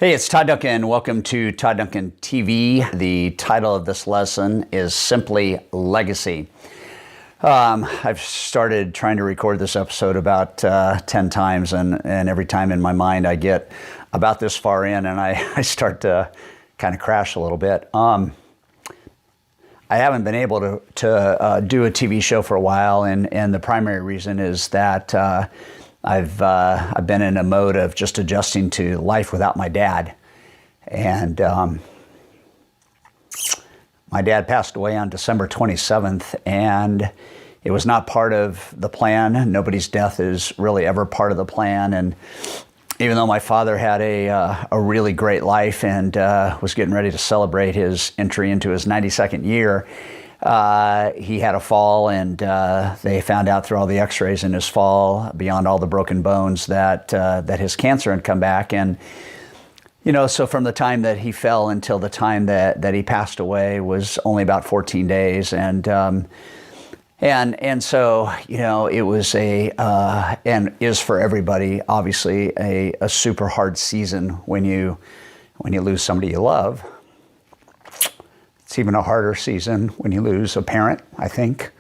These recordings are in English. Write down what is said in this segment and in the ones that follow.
Hey, it's Todd Duncan. Welcome to Todd Duncan TV. The title of this lesson is simply Legacy. I've started trying to record this episode about 10 times, and every time in my mind I get about this far in and I start to kind of crash a little bit. I haven't been able to do a TV show for a while, and the primary reason is that I've been in a mode of just adjusting to life without my dad. And my dad passed away on December 27th, and it was not part of the plan. Nobody's death is really ever part of the plan. And even though my father had a really great life and was getting ready to celebrate his entry into his 92nd year, he had a fall, and they found out through all the x-rays in his fall, beyond all the broken bones, that his cancer had come back. And so from the time that he fell until the time that he passed away was only about 14 days. And so, it was and is for everybody, obviously, a super hard season when you lose somebody you love. It's even a harder season when you lose a parent, I think.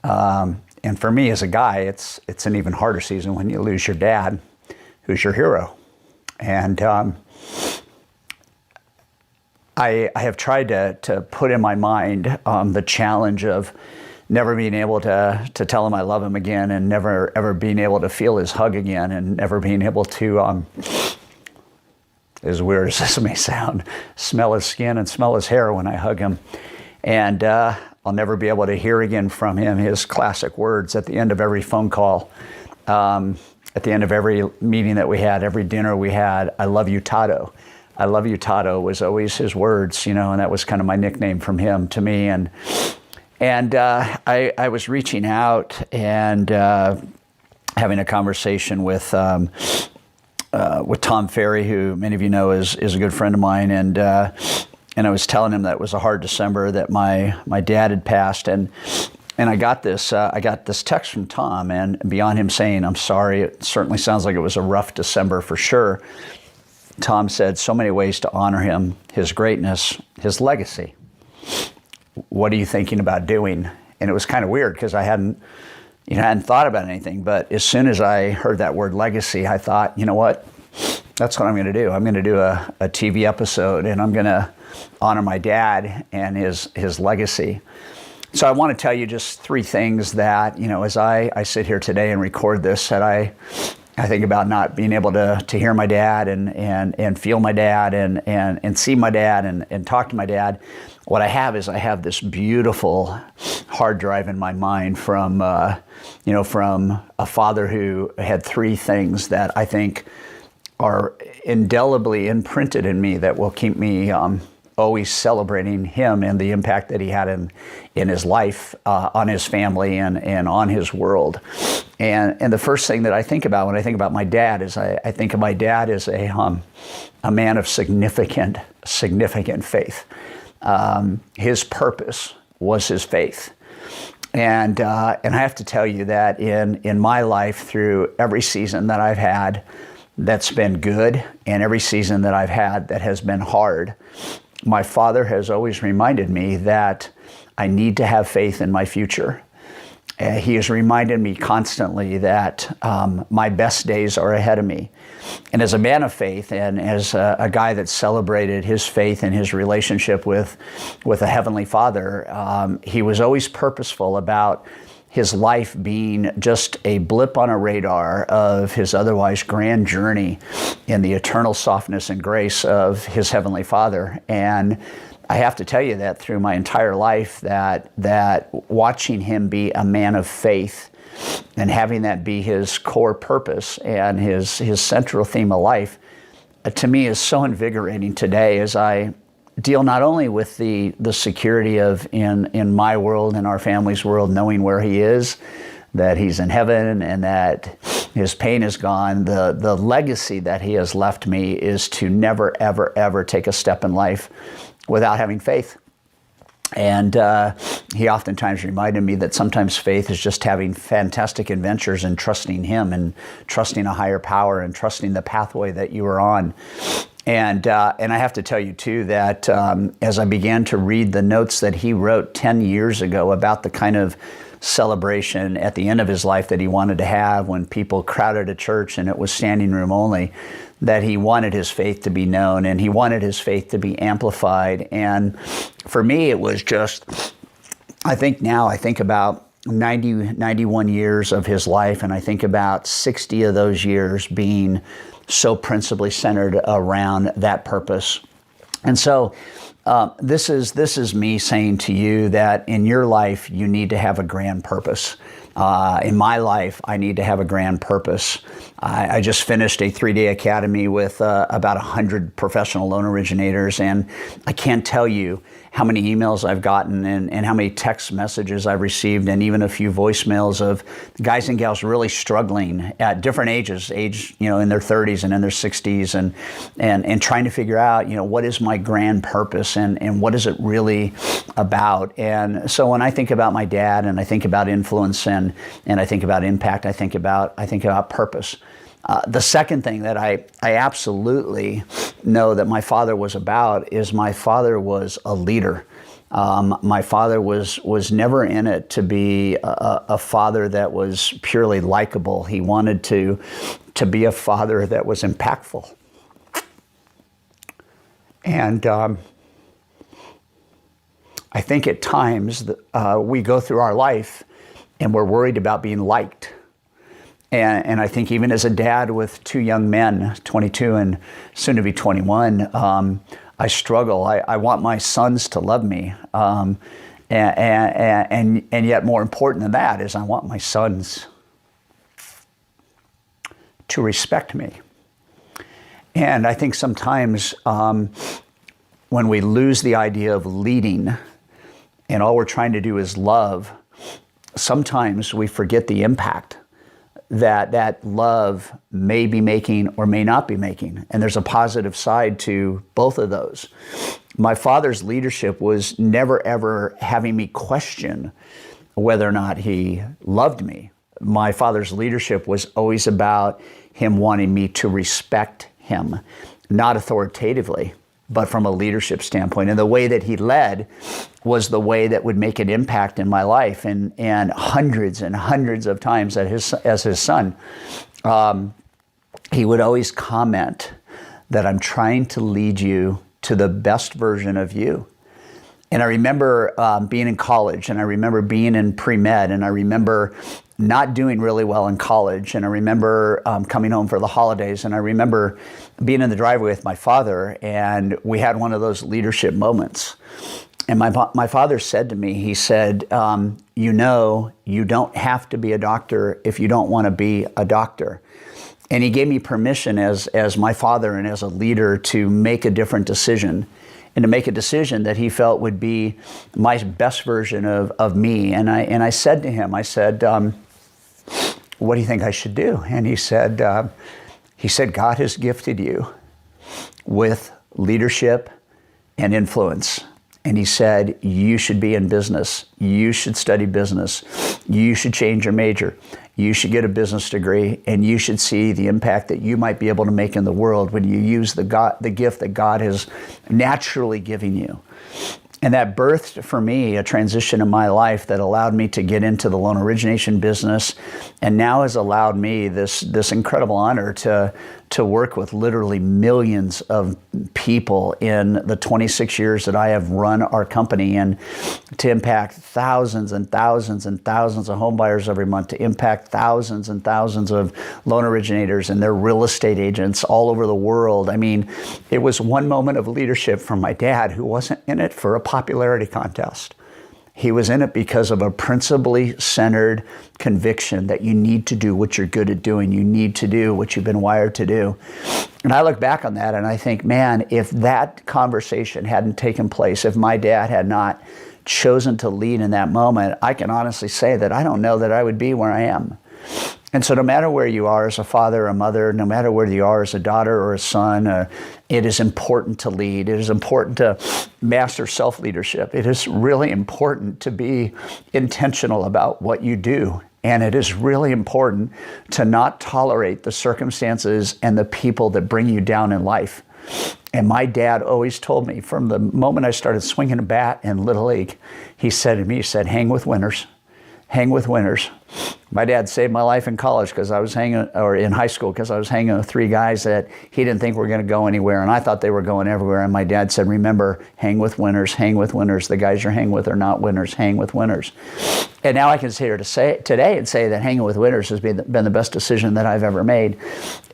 And for me as a guy, it's an even harder season when you lose your dad, who's your hero. And I have tried to put in my mind the challenge of never being able to tell him I love him again, and never ever being able to feel his hug again, and never being able to, as weird as this may sound, smell his skin and smell his hair when I hug him. And I'll never be able to hear again from him his classic words at the end of every phone call, at the end of every meeting that we had, every dinner we had. I love you, Tado. I love you, Tado was always his words, and that was kind of my nickname from him to me. And I was reaching out and having a conversation with Tom Ferry, who many of you know is a good friend of mine, and I was telling him that it was a hard December, that my dad had passed, and I got this text from Tom, and beyond him saying, "I'm sorry, it certainly sounds like it was a rough December for sure," Tom said, "So many ways to honor him, his greatness, his legacy. What are you thinking about doing?" And it was kind of weird because I hadn't thought about anything. But as soon as I heard that word legacy, I thought, you know what? That's what I'm going to do. I'm going to do a TV episode, and I'm going to honor my dad and his legacy. So I want to tell you just three things that, as I sit here today and record this, that I think about not being able to hear my dad and feel my dad and see my dad and talk to my dad. What I have this beautiful hard drive in my mind from a father who had three things that I think are indelibly imprinted in me that will keep me always celebrating him and the impact that he had in his life, on his family, and on his world. And the first thing that I think about when I think about my dad is I think of my dad as a man of significant faith. His purpose was his faith. And I have to tell you that in my life, through every season that I've had that's been good, and every season that I've had that has been hard, my father has always reminded me that I need to have faith in my future. He has reminded me constantly that my best days are ahead of me. And as a man of faith, and as a guy that celebrated his faith and his relationship with a Heavenly Father, he was always purposeful about his life being just a blip on a radar of his otherwise grand journey in the eternal softness and grace of his Heavenly Father. And I have to tell you that through my entire life, that watching him be a man of faith and having that be his core purpose and his central theme of life, to me is so invigorating today as I deal not only with the security of in my world and our family's world, knowing where he is, that he's in heaven and that his pain is gone. The legacy that he has left me is to never, ever, ever take a step in life without having faith. And he oftentimes reminded me that sometimes faith is just having fantastic adventures and trusting him and trusting a higher power and trusting the pathway that you are on. And I have to tell you too that as I began to read the notes that he wrote 10 years ago about the kind of celebration at the end of his life that he wanted to have when people crowded a church and it was standing room only, that he wanted his faith to be known and he wanted his faith to be amplified. And for me, it was just, I think about 91 years of his life, and I think about 60 of those years being so principally centered around that purpose. And so this is me saying to you that in your life, you need to have a grand purpose. In my life, I need to have a grand purpose. I just finished a 3-day academy with about 100 professional loan originators, and I can't tell you how many emails I've gotten and how many text messages I've received, and even a few voicemails of guys and gals really struggling at different ages, in their 30s and in their 60s, and trying to figure out, what is my grand purpose and what is it really about? And so when I think about my dad and I think about influence and I think about impact, I think about purpose. The second thing that I absolutely know that my father was about is my father was a leader. My father was never in it to be a father that was purely likable. He wanted to be a father that was impactful. And I think at times we go through our life and we're worried about being liked. And I think even as a dad with 2 young men, 22 and soon to be 21, I struggle. I want my sons to love me. And yet more important than that is I want my sons to respect me. And I think sometimes when we lose the idea of leading and all we're trying to do is love, sometimes we forget the impact that love may be making or may not be making. And there's a positive side to both of those. My father's leadership was never, ever having me question whether or not he loved me. My father's leadership was always about him wanting me to respect him, not authoritatively, but from a leadership standpoint. And the way that he led was the way that would make an impact in my life. And hundreds and hundreds of times as his son, he would always comment that I'm trying to lead you to the best version of you. And I remember being in college, and I remember being in pre-med, and I remember not doing really well in college, and I remember coming home for the holidays, and I remember being in the driveway with my father, and we had one of those leadership moments. And my father said to me, he said, you don't have to be a doctor if you don't want to be a doctor. And he gave me permission as my father and as a leader to make a different decision, and to make a decision that he felt would be my best version of me. And I said to him, I said, what do you think I should do? And he said, God has gifted you with leadership and influence. And he said, you should be in business. You should study business. You should change your major. You should get a business degree, and you should see the impact that you might be able to make in the world when you use the gift that God has naturally given you. And that birthed for me a transition in my life that allowed me to get into the loan origination business, and now has allowed me this incredible honor to work with literally millions of people in the 26 years that I have run our company, and to impact thousands and thousands and thousands of home buyers every month, to impact thousands and thousands of loan originators and their real estate agents all over the world. I mean, it was one moment of leadership from my dad, who wasn't in it for a popularity contest. He was in it because of a principally centered conviction that you need to do what you're good at doing. You need to do what you've been wired to do. And I look back on that and I think, man, if that conversation hadn't taken place, if my dad had not chosen to lead in that moment, I can honestly say that I don't know that I would be where I am. And so no matter where you are as a father or a mother, no matter where you are as a daughter or a son, it is important to lead. It is important to master self-leadership. It is really important to be intentional about what you do. And it is really important to not tolerate the circumstances and the people that bring you down in life. And my dad always told me from the moment I started swinging a bat in Little League, he said to me, he said, hang with winners, hang with winners. My dad saved my life in college because I was hanging, or in high school, because I was hanging with three guys that he didn't think were going to go anywhere, and I thought they were going everywhere. And my dad said, remember, hang with winners, hang with winners. The guys you're hanging with are not winners, hang with winners. And now I can sit here today and say that hanging with winners has been the best decision that I've ever made.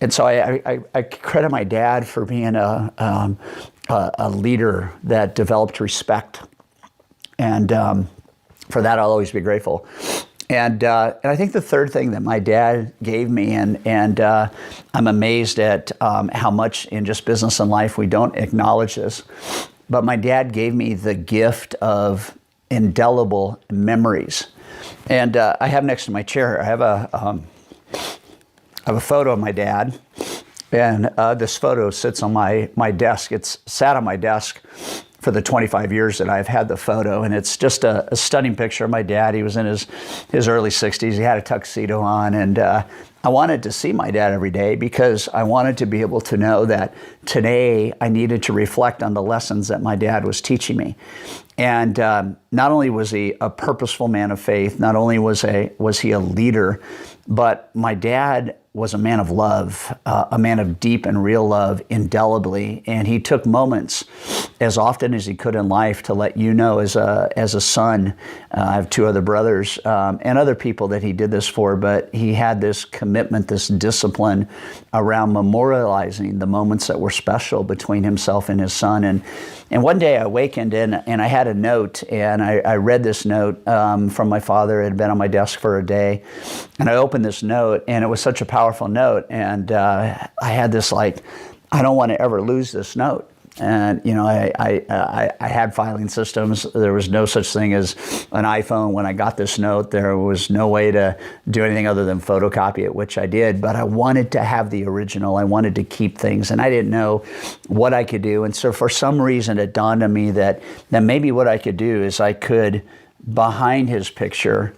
And so I credit my dad for being a leader that developed respect. And for that, I'll always be grateful. And I think the third thing that my dad gave me, and I'm amazed at how much in just business and life we don't acknowledge this, but my dad gave me the gift of indelible memories. And I have next to my chair, I have a photo of my dad, and this photo sits on my desk. It's sat on my desk for the 25 years that I've had the photo, and it's just a stunning picture of my dad. He was in his early 60s. He had a tuxedo on, and I wanted to see my dad every day because I wanted to be able to know that today I needed to reflect on the lessons that my dad was teaching me. And not only was he a purposeful man of faith, not only was he a leader, but my dad was a man of love, a man of deep and real love, indelibly. And he took moments as often as he could in life to let you know as a son. I have two other brothers and other people that he did this for, but he had this commitment, this discipline around memorializing the moments that were special between himself and his son. And one day I awakened and I had a note, and I read this note from my father. It had been on my desk for a day. And I opened this note, and it was such a powerful note. And I had this I don't want to ever lose this note. And, you know, I had filing systems. There was no such thing as an iPhone. When I got this note, there was no way to do anything other than photocopy it, which I did. But I wanted to have the original. I wanted to keep things, and I didn't know what I could do. And so for some reason, it dawned on me that maybe what I could do is I could, behind his picture,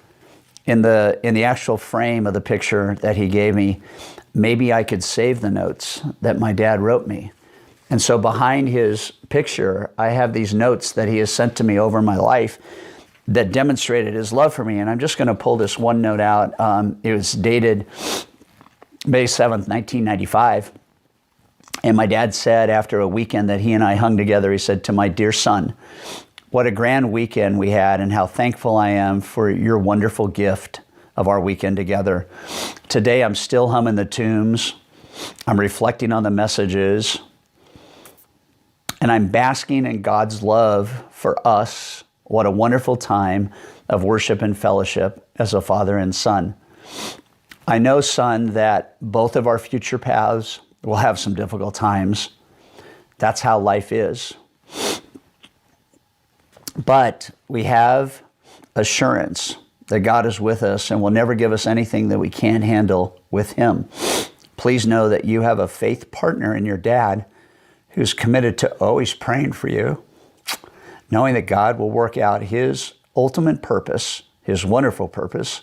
in the actual frame of the picture that he gave me, maybe I could save the notes that my dad wrote me. And so behind his picture, I have these notes that he has sent to me over my life that demonstrated his love for me. And I'm just going to pull this one note out. It was dated May 7th, 1995. And my dad said after a weekend that he and I hung together, he said, "To my dear son, what a grand weekend we had, and how thankful I am for your wonderful gift of our weekend together. Today I'm still humming the tunes. I'm reflecting on the messages. And I'm basking in God's love for us. What a wonderful time of worship and fellowship as a father and son. I know, son, that both of our future paths will have some difficult times. That's how life is. But we have assurance that God is with us and will never give us anything that we can't handle with Him. Please know that you have a faith partner in your dad who's committed to always praying for you, knowing that God will work out His ultimate purpose, His wonderful purpose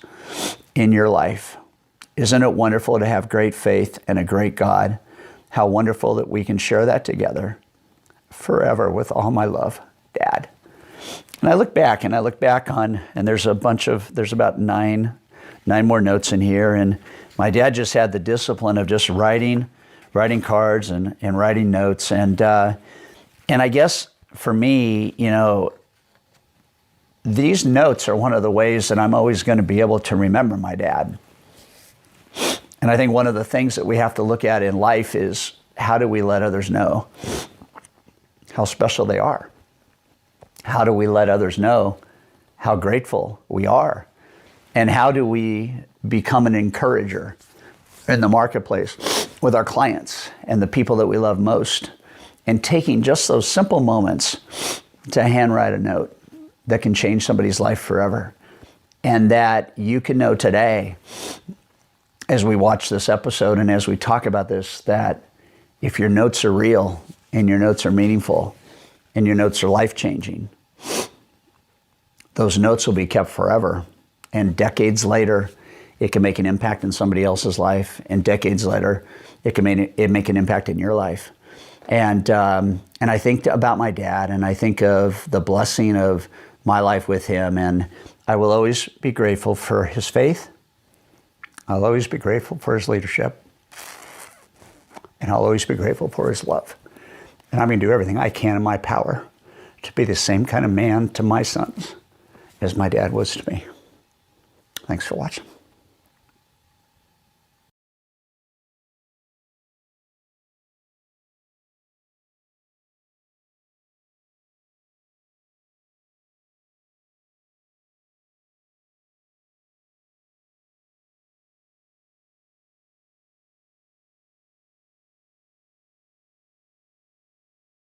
in your life. Isn't it wonderful to have great faith and a great God? How wonderful that we can share that together forever with all my love, Dad." And I look back on, and there's about nine more notes in here. And my dad just had the discipline of just writing cards and writing notes. And I guess for me, you know, these notes are one of the ways that I'm always going to be able to remember my dad. And I think one of the things that we have to look at in life is, how do we let others know how special they are? How do we let others know how grateful we are? And how do we become an encourager in the marketplace with our clients and the people that we love most, and taking just those simple moments to handwrite a note that can change somebody's life forever? And that you can know today, as we watch this episode and as we talk about this, that if your notes are real and your notes are meaningful and your notes are life-changing, those notes will be kept forever. And decades later, it can make an impact in somebody else's life. And decades later, it can make an impact in your life. And I think about my dad, and I think of the blessing of my life with him, and I will always be grateful for his faith. I'll always be grateful for his leadership, and I'll always be grateful for his love. And I'm going to do everything I can in my power to be the same kind of man to my sons as my dad was to me. Thanks for watching.